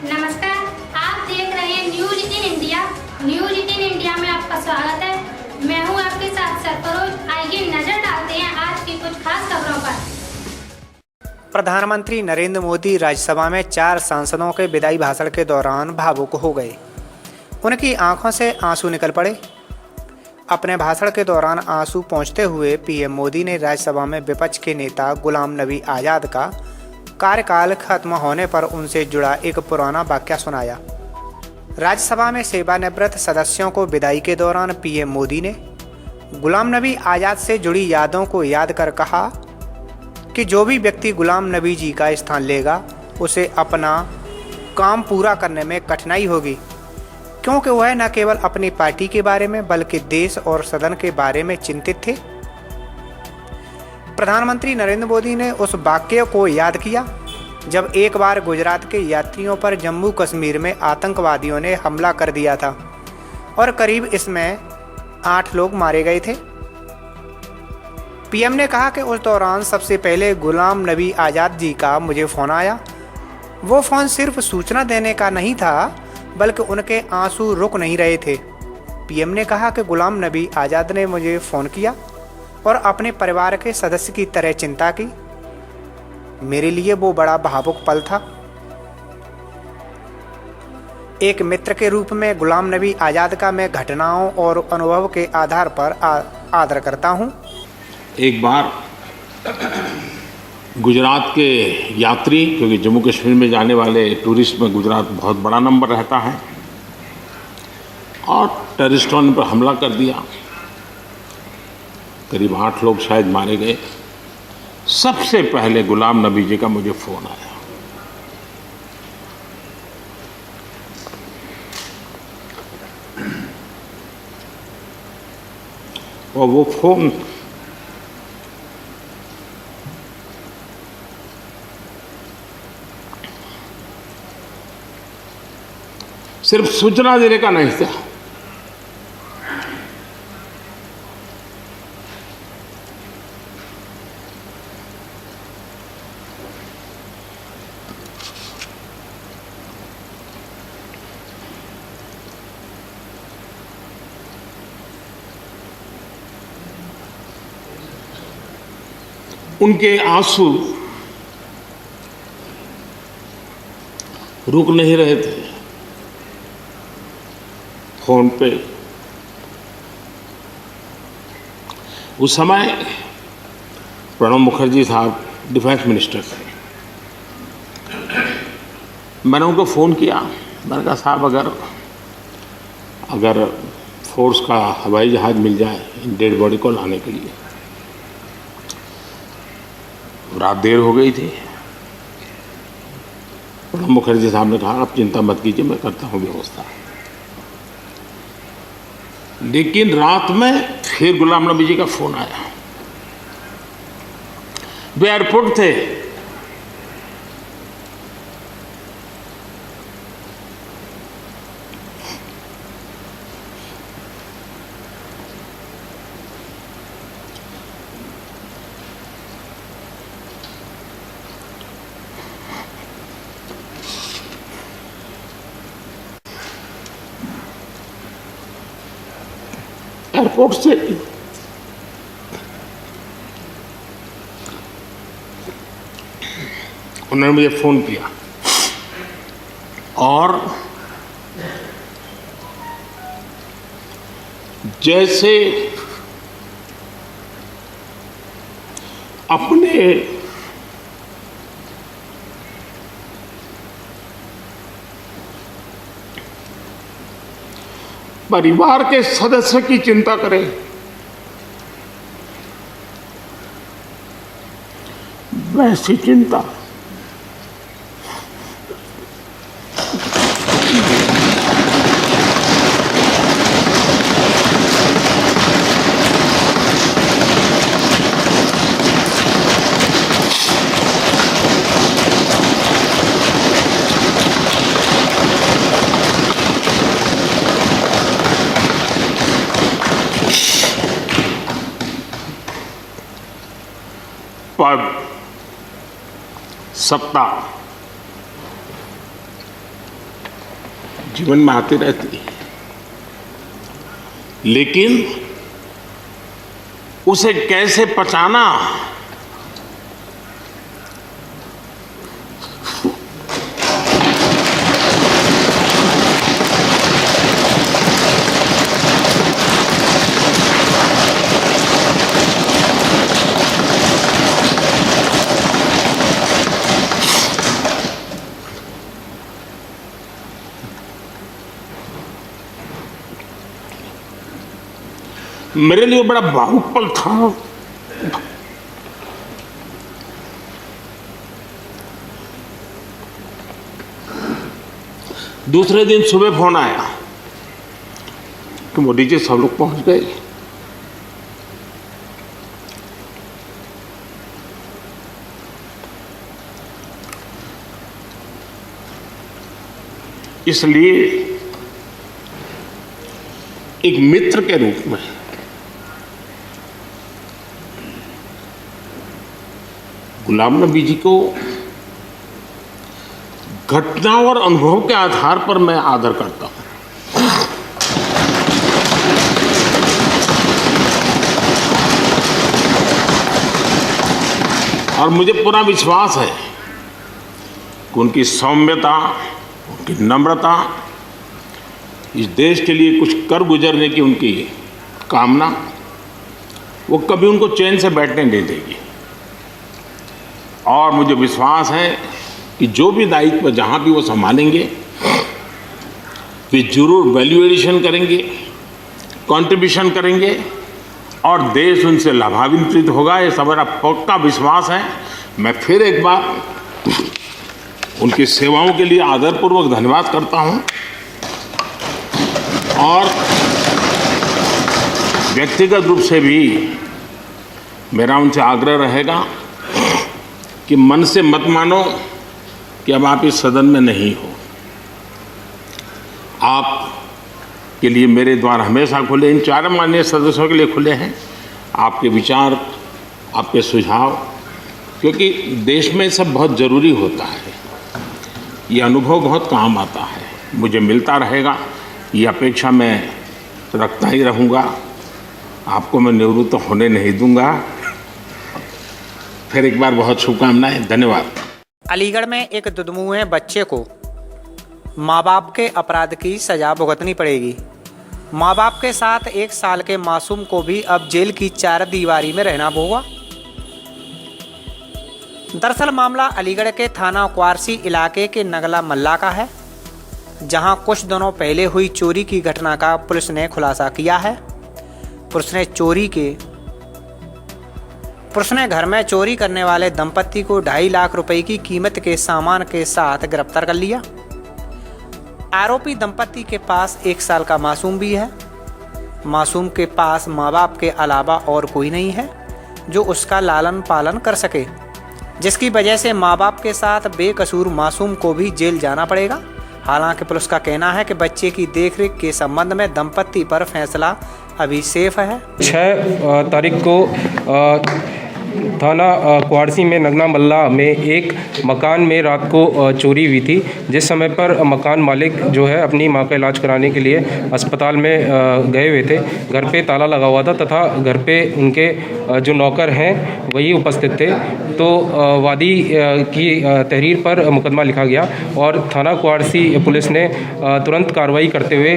नमस्कार, आप देख रहे हैं news in India. News in India में आपका स्वागत है। मैं हूं आपके साथ सरफरोज। आइए नजर डालते हैं आज की कुछ खास खबरों पर। प्रधानमंत्री नरेंद्र मोदी राज्यसभा में 4 सांसदों के विदाई भाषण के दौरान भावुक हो गए। उनकी आंखों से आंसू निकल पड़े। अपने भाषण के दौरान आंसू पोंछते हुए पीएम मोदी ने राज्यसभा में विपक्ष के नेता गुलाम नबी आज़ाद का कार्यकाल खत्म होने पर उनसे जुड़ा एक पुराना वाकया सुनाया। राज्यसभा में सेवानिवृत्त सदस्यों को विदाई के दौरान पीएम मोदी ने गुलाम नबी आज़ाद से जुड़ी यादों को याद कर कहा कि जो भी व्यक्ति गुलाम नबी जी का स्थान लेगा उसे अपना काम पूरा करने में कठिनाई होगी, क्योंकि वह न केवल अपनी पार्टी के बारे में बल्कि देश और सदन के बारे में चिंतित थे। प्रधानमंत्री नरेंद्र मोदी ने उस वाक्य को याद किया जब एक बार गुजरात के यात्रियों पर जम्मू कश्मीर में आतंकवादियों ने हमला कर दिया था और करीब इसमें 8 लोग मारे गए थे। पीएम ने कहा कि उस दौरान सबसे पहले गुलाम नबी आज़ाद जी का मुझे फ़ोन आया। वो फ़ोन सिर्फ सूचना देने का नहीं था बल्कि उनके आंसू रुक नहीं रहे थे। पीएम ने कहा कि गुलाम नबी आज़ाद ने मुझे फ़ोन किया और अपने परिवार के सदस्य की तरह चिंता की। मेरे लिए वो बड़ा भावुक पल था। एक मित्र के रूप में गुलाम नबी आज़ाद का मैं घटनाओं और अनुभव के आधार पर आदर करता हूँ। एक बार गुजरात के यात्री, क्योंकि जम्मू कश्मीर में जाने वाले टूरिस्ट में गुजरात बहुत बड़ा नंबर रहता है, और टेररिस्टों ने पर हमला कर दिया। करीब 8 लोग शायद मारे गए। सबसे पहले गुलाम नबी जी का मुझे फ़ोन आया। और वो फ़ोन सिर्फ सूचना देने का नहीं था, उनके आंसू रुक नहीं रहे थे। फोन पे उस समय प्रणब मुखर्जी साहब डिफेंस मिनिस्टर थे। मैंने उनको फ़ोन किया। मैंने कहा साहब अगर फोर्स का हवाई जहाज़ मिल जाए डेड बॉडी को लाने के लिए। रात देर हो गई थी। प्रणब मुखर्जी साहब ने कहा आप चिंता मत कीजिए, मैं करता हूँ व्यवस्था। लेकिन रात में फिर गुलाम नबी जी का फ़ोन आया। वे एयरपोर्ट थे। एयरपोर्ट से उन्होंने मुझे फ़ोन किया और जैसे अपने परिवार के सदस्य की चिंता करें, वैसी चिंता पद, सत्ता जीवन में आती रहती है, लेकिन उसे कैसे पचाना, मेरे लिए बड़ा भावुक पल था। दूसरे दिन सुबह फोन आया कि मोदी जी सब लोग पहुंच गए। इसलिए एक मित्र के रूप में गुलाम नबी जी को घटना और अनुभव के आधार पर मैं आदर करता हूं। और मुझे पूरा विश्वास है कि उनकी सौम्यता, उनकी नम्रता, इस देश के लिए कुछ कर गुजरने की उनकी कामना, वो कभी उनको चैन से बैठने नहीं देगी। और मुझे विश्वास है कि जो भी दायित्व जहाँ भी वो संभालेंगे, वे जरूर वैल्यू एडिशन करेंगे, कंट्रीब्यूशन करेंगे और देश उनसे लाभान्वित होगा। ये सब मेरा पक्का विश्वास है। मैं फिर एक बार उनकी सेवाओं के लिए आदरपूर्वक धन्यवाद करता हूँ और व्यक्तिगत रूप से भी मेरा उनसे आग्रह रहेगा कि मन से मत मानो कि अब आप इस सदन में नहीं हो। आप के लिए मेरे द्वार हमेशा खुले, इन चारों माननीय सदस्यों के लिए खुले हैं। आपके विचार, आपके सुझाव, क्योंकि देश में सब बहुत ज़रूरी होता है। ये अनुभव बहुत काम आता है, मुझे मिलता रहेगा, ये अपेक्षा मैं रखता ही रहूँगा। आपको मैं निवृत्त होने नहीं दूंगा। फिर एक बार बहुत शुभकामनाएं, धन्यवाद। अलीगढ़ में एक दुधमुहे बच्चे को माँ बाप के अपराध की सजा भुगतनी पड़ेगी। माँ बाप के साथ 1 साल के मासूम को भी अब जेल की 4 दीवारी में रहना होगा। दरअसल मामला अलीगढ़ के थाना क्वारसी इलाके के नगला मल्ला का है, जहां कुछ दिनों पहले हुई चोरी की घटना का पुलिस ने खुलासा किया है। पुलिस ने घर में चोरी करने वाले दंपत्ति को 2.5 लाख रुपए की कीमत के सामान के साथ गिरफ्तार कर लिया। आरोपी दंपत्ति के पास 1 साल का मासूम भी है। मासूम के पास माँ बाप के अलावा और कोई नहीं है जो उसका लालन पालन कर सके, जिसकी वजह से माँ बाप के साथ बेकसूर मासूम को भी जेल जाना पड़ेगा। हालांकि पुलिस का कहना है कि बच्चे की देखरेख के संबंध में दंपत्ति पर फैसला अभी सेफ है। 6 तारीख को थाना क्वारसी में नगना मल्ला में एक मकान में रात को चोरी हुई थी, जिस समय पर मकान मालिक जो है अपनी मां का इलाज कराने के लिए अस्पताल में गए हुए थे। घर पे ताला लगा हुआ था तथा घर पे उनके जो नौकर हैं वही उपस्थित थे। तो वादी की तहरीर पर मुकदमा लिखा गया और थाना क्वारसी पुलिस ने तुरंत कार्रवाई करते हुए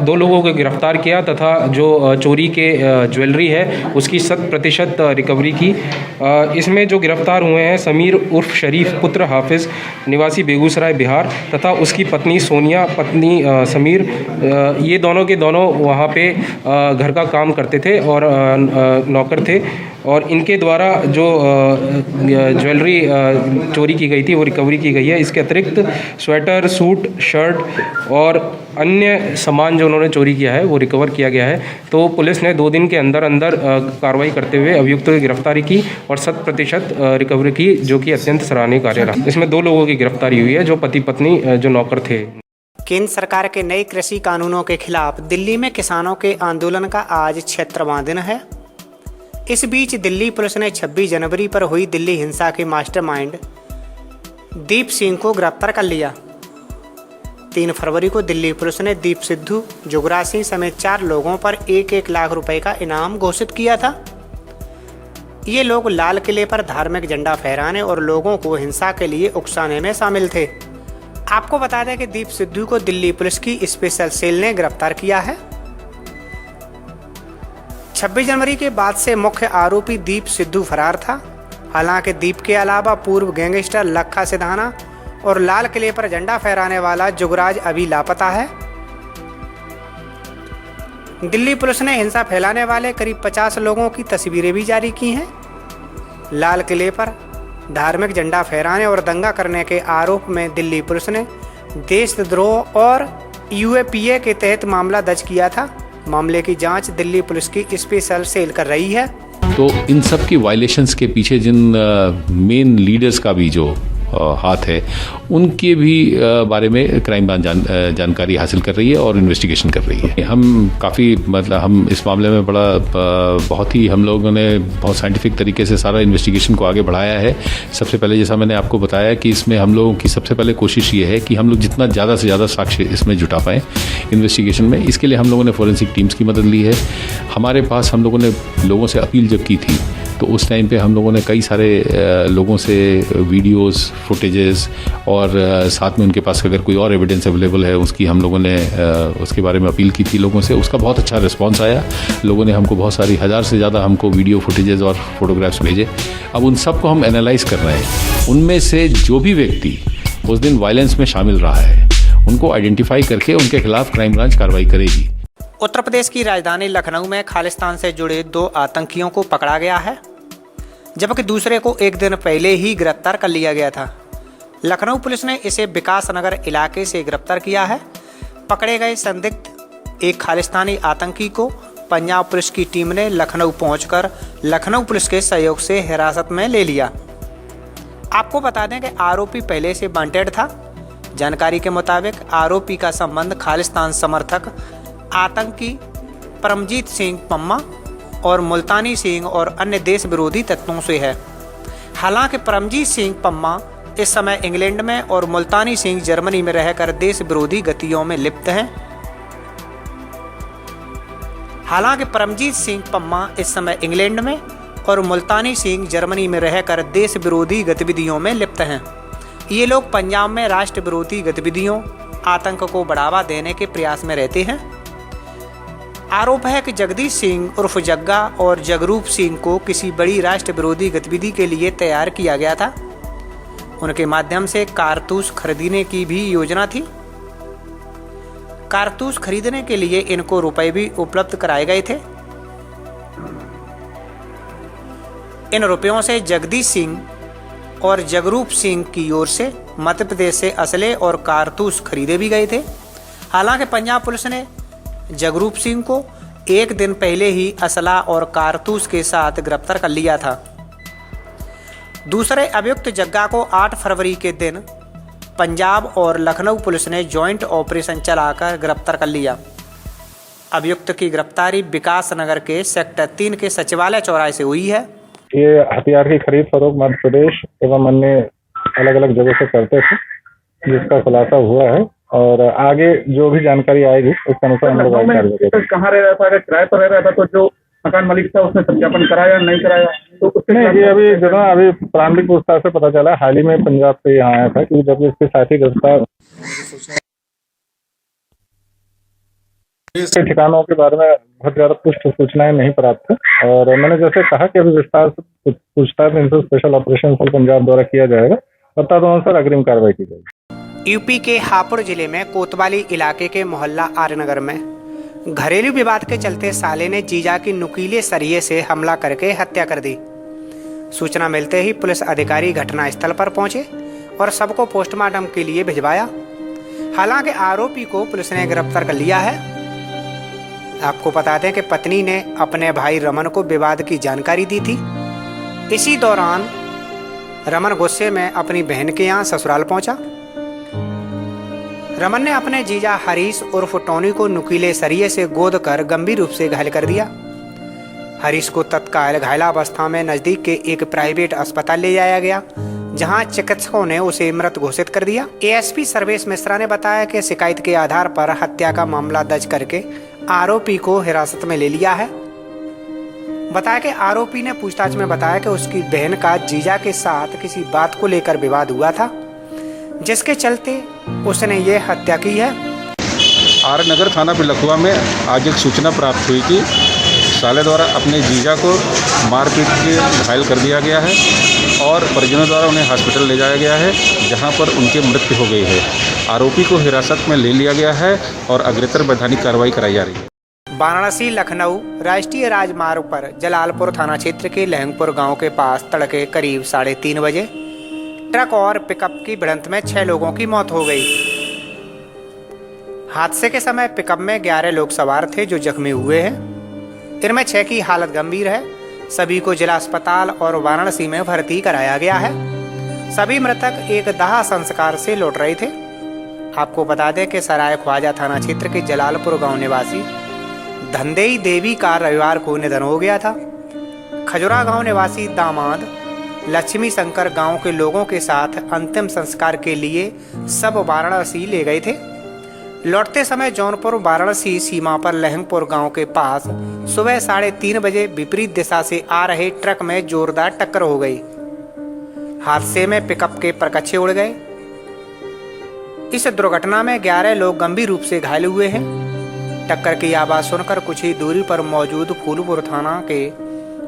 2 लोगों को गिरफ्तार किया तथा जो चोरी के ज्वेलरी है उसकी 100% रिकवरी की। इसमें जो गिरफ्तार हुए हैं समीर उर्फ शरीफ पुत्र हाफिज़ निवासी बेगूसराय बिहार तथा उसकी पत्नी सोनिया पत्नी समीर, ये दोनों के दोनों वहाँ पे घर का काम करते थे और नौकर थे। और इनके द्वारा जो ज्वेलरी चोरी की गई थी वो रिकवरी की गई है। इसके अतिरिक्त स्वेटर, सूट, शर्ट और अन्य सामान जो उन्होंने चोरी किया है वो रिकवर किया गया है। तो पुलिस ने 2 दिन के अंदर कार्रवाई करते हुए अभियुक्तों की गिरफ्तारी की और 100% रिकवरी की, जो कि अत्यंत सराहनीय कार्य रहा। इसमें 2 लोगों की गिरफ्तारी हुई है जो पति पत्नी जो नौकर थे। केंद्र सरकार के नए कृषि कानूनों के खिलाफ दिल्ली में किसानों के आंदोलन का आज 76वां दिन है। इस बीच दिल्ली पुलिस ने 26 जनवरी पर हुई दिल्ली हिंसा के मास्टरमाइंड दीप सिंह को गिरफ्तार कर लिया। 3 फरवरी को दिल्ली पुलिस ने दीप सिद्धू, जुगराज सिंह समेत 4 लोगों पर 1-1 लाख रुपए का इनाम घोषित किया था। ये लोग लाल किले पर धार्मिक झंडा फहराने और लोगों को हिंसा के लिए उकसाने में शामिल थे। आपको बता दें कि दीप सिद्धू को दिल्ली पुलिस की स्पेशल सेल ने गिरफ्तार किया है। 26 जनवरी के बाद से मुख्य आरोपी दीप सिद्धू फरार था। हालांकि दीप के अलावा पूर्व गैंगस्टर लखा सिधाना और लाल किले पर झंडा फहराने वाला जुगराज अभी लापता है। दिल्ली पुलिस ने हिंसा फैलाने वाले करीब 50 लोगों की तस्वीरें भी जारी की हैं। लाल किले पर धार्मिक झंडा फहराने और दंगा करने के आरोप में दिल्ली पुलिस ने देशद्रोह और यूएपीए के तहत मामला दर्ज किया था। मामले की जांच दिल्ली पुलिस की स्पेशल सेल कर रही है। तो इन सब की वायलेशंस के पीछे जिन मेन लीडर्स का भी जो हाथ है, उनके भी बारे में क्राइम ब्रांच जानकारी हासिल कर रही है और इन्वेस्टिगेशन कर रही है। हम काफ़ी हम इस मामले में बहुत ही हम लोगों ने बहुत साइंटिफिक तरीके से सारा इन्वेस्टिगेशन को आगे बढ़ाया है। सबसे पहले जैसा मैंने आपको बताया कि इसमें हम लोगों की सबसे पहले कोशिश ये है कि हम लोग जितना ज़्यादा से ज़्यादा साक्ष्य इसमें जुटा पाएँ इन्वेस्टिगेशन में। इसके लिए हम लोगों ने फोरेंसिक टीम्स की मदद ली है। हमारे पास हम लोगों ने लोगों से अपील जब की थी तो उस टाइम पे हम लोगों ने कई सारे लोगों से वीडियोस, फुटेजेस और साथ में उनके पास अगर कोई और एविडेंस अवेलेबल है उसकी हम लोगों ने उसके बारे में अपील की थी लोगों से। उसका बहुत अच्छा रिस्पांस आया। लोगों ने हमको बहुत सारी 1000 से ज़्यादा हमको वीडियो फुटेजेस और फोटोग्राफ्स भेजे। अब उन सब को हम एनालाइज कर रहे हैं। उनमें से जो भी व्यक्ति उस दिन वायलेंस में शामिल रहा है उनको आइडेंटिफाई करके उनके खिलाफ क्राइम ब्रांच कार्रवाई करेगी। उत्तर प्रदेश की राजधानी लखनऊ में खालिस्तान से जुड़े 2 आतंकियों को पकड़ा गया है, जबकि दूसरे को एक दिन पहले ही गिरफ्तार कर लिया गया था। लखनऊ पुलिस ने इसे विकास नगर इलाके से गिरफ्तार किया है। पकड़े गए संदिग्ध एक खालिस्तानी आतंकी को पंजाब पुलिस की टीम ने लखनऊ पहुंचकर लखनऊ पुलिस के सहयोग से हिरासत में ले लिया। आपको बता दें कि आरोपी पहले से वांटेड था। जानकारी के मुताबिक आरोपी का संबंध खालिस्तान समर्थक आतंकी परमजीत सिंह पम्मा और मुल्तानी सिंह और अन्य देश विरोधी तत्वों से है। हालांकि परमजीत सिंह पम्मा इस समय इंग्लैंड में और मुल्तानी सिंह जर्मनी में रहकर देश विरोधी गतियों में लिप्त हैं। हालांकि परमजीत सिंह पम्मा इस समय इंग्लैंड में और मुल्तानी सिंह जर्मनी में रहकर देश विरोधी गतिविधियों में लिप्त हैं। ये लोग पंजाब में राष्ट्र विरोधी गतिविधियों, आतंक को बढ़ावा देने के प्रयास में रहते हैं। आरोप है कि जगदीश सिंह उर्फ जग्गा और जगरूप सिंह को किसी बड़ी राष्ट्र विरोधी गतिविधि के लिए तैयार किया गया था। उनके माध्यम से कारतूस खरीदने की भी योजना थी। कारतूस खरीदने के लिए इनको रुपए भी उपलब्ध कराए गए थे। इन रुपयों से जगदीश सिंह और जगरूप सिंह की ओर से मध्य प्रदेश से असले और कारतूस खरीदे भी गए थे। हालांकि पंजाब पुलिस ने जगरूप सिंह को एक दिन पहले ही असला और कारतूस के साथ गिरफ्तार कर लिया था। दूसरे अभियुक्त जग्गा को 8 फरवरी के दिन पंजाब और लखनऊ पुलिस ने जॉइंट ऑपरेशन चलाकर गिरफ्तार कर लिया। अभियुक्त की गिरफ्तारी विकास नगर के सेक्टर 3 के सचिवालय चौराहे से हुई है। ये हथियार की खरीद फरोख्त मध्य प्रदेश एवं अन्य अलग अलग जगह से करते थे, जिसका खुलासा हुआ है और आगे जो भी जानकारी आएगी उसके अनुसार हम लोग कहाँ रह रहा था, अगर किराए पर रह रहा था तो जो मकान मालिक था उसने सत्यापन कराया नहीं कराया तो उसके नहीं, ये अभी जो ना अभी प्रारंभिक पूछताछ से पता चला हाल ही में पंजाब से यहाँ आया था, क्योंकि जब इसके साथी गिरफ्तार के ठिकानों के बारे में बहुत ज्यादा पुष्ट सूचनाएं नहीं प्राप्त है और मैंने जैसे कहा कि अभी विस्तार से पूछताछ इनसे स्पेशल ऑपरेशन सेल पंजाब द्वारा किया जाएगा और तदनुसार अग्रिम कार्रवाई की जाएगी। यूपी के हापुड़ जिले में कोतवाली इलाके के मोहल्ला आर्यनगर में घरेलू विवाद के चलते साले ने जीजा की नुकीले सरिये से हमला करके हत्या कर दी। सूचना मिलते ही पुलिस अधिकारी घटनास्थल पर पहुंचे और सबको पोस्टमार्टम के लिए भिजवाया। हालांकि आरोपी को पुलिस ने गिरफ्तार कर लिया है। आपको बता दें कि पत्नी ने अपने भाई रमन को विवाद की जानकारी दी थी। इसी दौरान रमन गुस्से में अपनी बहन के यहाँ ससुराल पहुंचा। रमन ने अपने जीजा हरीश उर्फ टोनी को नुकीले सरिये से गोद कर गंभीर रूप से घायल कर दिया। हरीश को तत्काल घायलावस्था में नजदीक के एक प्राइवेट अस्पताल ले जाया गया, जहां चिकित्सकों ने उसे मृत घोषित कर दिया। एएसपी सर्वेश मिश्रा ने बताया कि शिकायत के आधार पर हत्या का मामला दर्ज करके आरोपी को हिरासत में ले लिया है। बताया कि आरोपी ने पूछताछ में बताया कि उसकी बहन का जीजा के साथ किसी बात को लेकर विवाद हुआ था, जिसके चलते उसने ये हत्या की है। आर नगर थाना पिलखुआ में आज एक सूचना प्राप्त हुई कि साले द्वारा अपने जीजा को मारपीट के घायल कर दिया गया है और परिजनों द्वारा उन्हें हॉस्पिटल ले जाया गया है, जहां पर उनकी मृत्यु हो गई है। आरोपी को हिरासत में ले लिया गया है और अग्रेतर वैधानिक कार्रवाई कराई जा रही है। वाराणसी लखनऊ राष्ट्रीय राजमार्ग पर जलालपुर थाना क्षेत्र के लहंगपुर गांव के पास तड़के करीब 3:30 बजे ट्रक और पिकअप की भिड़ंत में 6 लोगों की मौत हो गई। हादसे के समय पिकअप में 11 लोग सवार थे जो जख्मी हुए हैं। इनमें 6 की हालत गंभीर है। सभी को जिला अस्पताल और वाराणसी में भर्ती कराया गया है। सभी मृतक एक दाह संस्कार से लौट रहे थे। आपको बता दें कि सराय ख्वाजा थाना क्षेत्र के जलालपुर गांव निवासी धंदेई देवी का रविवार को निधन हो गया था। खजुरा गांव निवासी दामाद लक्ष्मी शंकर गांव के लोगों के साथ अंतिम संस्कार के लिए सब वाराणसी ले गए थे। लौटते समय जौनपुर वाराणसी सीमा पर लहंगपुर गांव के पास सुबह 3:30 बजे विपरीत दिशा से आ रहे ट्रक में जोरदार टक्कर हो गई। हादसे में पिकअप के परकच्चे उड़ गए। इस दुर्घटना में 11 लोग गंभीर रूप से घायल हुए हैं। टक्कर की आवाज सुनकर कुछ ही दूरी पर मौजूद फूलपुर थाना के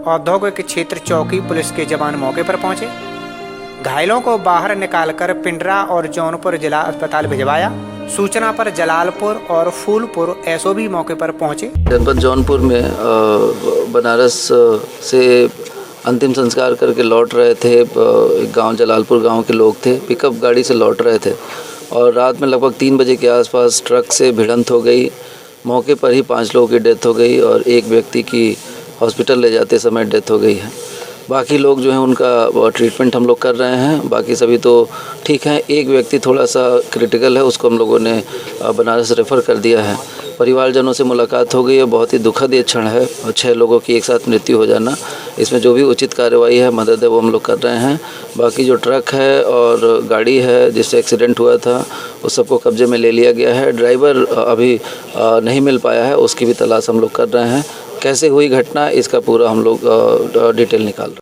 औद्योगिक क्षेत्र चौकी पुलिस के जवान मौके पर पहुंचे। घायलों को बाहर निकालकर पिंडरा और जौनपुर जिला अस्पताल भिजवाया। सूचना पर जलालपुर और फूलपुर एसओबी मौके पर पहुंचे। जनपद जौनपुर में बनारस से अंतिम संस्कार करके लौट रहे थे। एक गांव जलालपुर गांव के लोग थे, पिकअप गाड़ी से लौट रहे थे और रात में लगभग 3 बजे के आसपास ट्रक से भिड़ंत हो गई। मौके पर ही 5 लोगों की डेथ हो गई और एक व्यक्ति की हॉस्पिटल ले जाते समय डेथ हो गई है। बाकी लोग जो हैं उनका ट्रीटमेंट हम लोग कर रहे हैं। बाकी सभी तो ठीक हैं। एक व्यक्ति थोड़ा सा क्रिटिकल है, उसको हम लोगों ने बनारस रेफ़र कर दिया है। परिवारजनों से मुलाकात हो गई है। बहुत ही दुखद ये क्षण है और 6 लोगों की एक साथ मृत्यु हो जाना। इसमें जो भी उचित कार्रवाई है, मदद है, वो हम लोग कर रहे हैं। बाकी जो ट्रक है और गाड़ी है जिससे एक्सीडेंट हुआ था उस सबको कब्जे में ले लिया गया है। ड्राइवर अभी नहीं मिल पाया है, उसकी भी तलाश हम लोग कर रहे हैं। कैसे हुई घटना इसका पूरा हम लोग डिटेल निकाल रहे हैं।